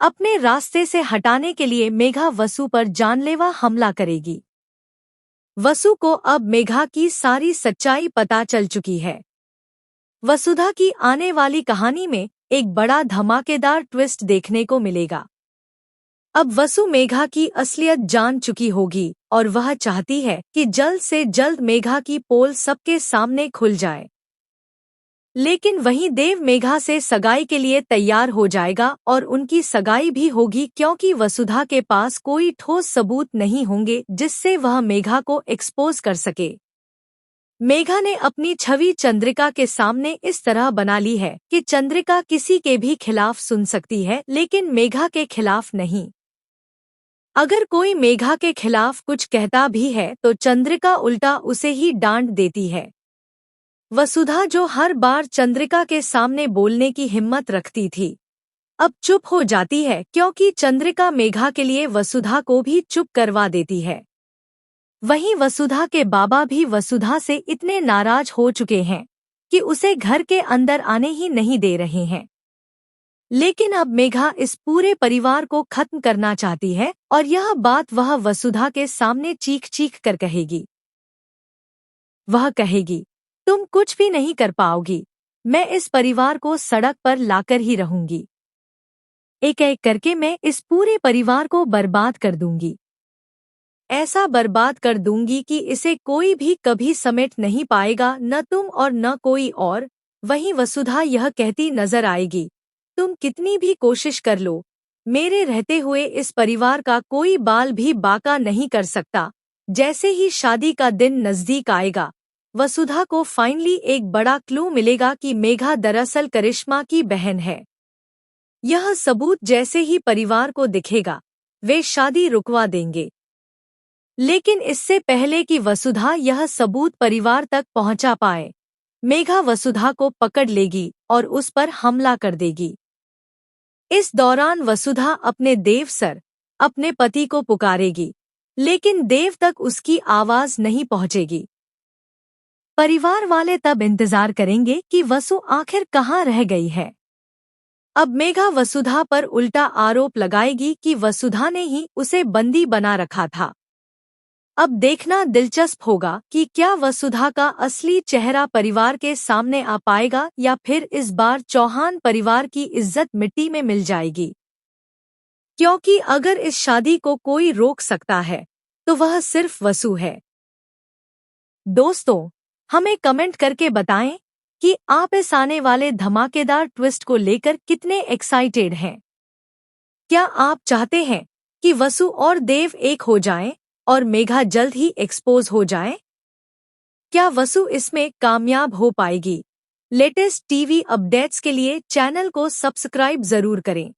अपने रास्ते से हटाने के लिए मेघा वसु पर जानलेवा हमला करेगी। वसु को अब मेघा की सारी सच्चाई पता चल चुकी है। वसुधा की आने वाली कहानी में एक बड़ा धमाकेदार ट्विस्ट देखने को मिलेगा। अब वसु मेघा की असलियत जान चुकी होगी और वह चाहती है कि जल्द से जल्द मेघा की पोल सबके सामने खुल जाए। लेकिन वहीं देव मेघा से सगाई के लिए तैयार हो जाएगा और उनकी सगाई भी होगी, क्योंकि वसुधा के पास कोई ठोस सबूत नहीं होंगे जिससे वह मेघा को एक्सपोज कर सके। मेघा ने अपनी छवि चंद्रिका के सामने इस तरह बना ली है कि चंद्रिका किसी के भी खिलाफ सुन सकती है, लेकिन मेघा के खिलाफ नहीं। अगर कोई मेघा के खिलाफ कुछ कहता भी है तो चंद्रिका उल्टा उसे ही डांट देती है। वसुधा, जो हर बार चंद्रिका के सामने बोलने की हिम्मत रखती थी, अब चुप हो जाती है, क्योंकि चंद्रिका मेघा के लिए वसुधा को भी चुप करवा देती है। वहीं वसुधा के बाबा भी वसुधा से इतने नाराज हो चुके हैं कि उसे घर के अंदर आने ही नहीं दे रहे हैं। लेकिन अब मेघा इस पूरे परिवार को खत्म करना चाहती है और यह बात वह वसुधा के सामने चीख चीख कर कहेगी। वह कहेगी, तुम कुछ भी नहीं कर पाओगी, मैं इस परिवार को सड़क पर लाकर ही रहूंगी। एक एक करके मैं इस पूरे परिवार को बर्बाद कर दूंगी। ऐसा बर्बाद कर दूंगी कि इसे कोई भी कभी समेट नहीं पाएगा, न तुम और न कोई और। वहीं वसुधा यह कहती नजर आएगी, तुम कितनी भी कोशिश कर लो, मेरे रहते हुए इस परिवार का कोई बाल भी बाका नहीं कर सकता। जैसे ही शादी का दिन नजदीक आएगा, वसुधा को फाइनली एक बड़ा क्लू मिलेगा कि मेघा दरअसल करिश्मा की बहन है। यह सबूत जैसे ही परिवार को दिखेगा, वे शादी रुकवा देंगे। लेकिन इससे पहले कि वसुधा यह सबूत परिवार तक पहुंचा पाए, मेघा वसुधा को पकड़ लेगी और उस पर हमला कर देगी। इस दौरान वसुधा अपने देव सर, अपने पति को पुकारेगी, लेकिन देव तक उसकी आवाज नहीं पहुंचेगी। परिवार वाले तब इंतजार करेंगे कि वसु आखिर कहाँ रह गई है। अब मेघा वसुधा पर उल्टा आरोप लगाएगी कि वसुधा ने ही उसे बंदी बना रखा था। अब देखना दिलचस्प होगा कि क्या वसुधा का असली चेहरा परिवार के सामने आ पाएगा या फिर इस बार चौहान परिवार की इज्जत मिट्टी में मिल जाएगी। क्योंकि अगर इस शादी को कोई रोक सकता है तो वह सिर्फ वसु है। दोस्तों, हमें कमेंट करके बताएं कि आप इस आने वाले धमाकेदार ट्विस्ट को लेकर कितने एक्साइटेड हैं। क्या आप चाहते हैं कि वसु और देव एक हो जाएं और मेघा जल्द ही एक्सपोज हो जाए? क्या वसु इसमें कामयाब हो पाएगी? लेटेस्ट टीवी अपडेट्स के लिए चैनल को सब्सक्राइब जरूर करें।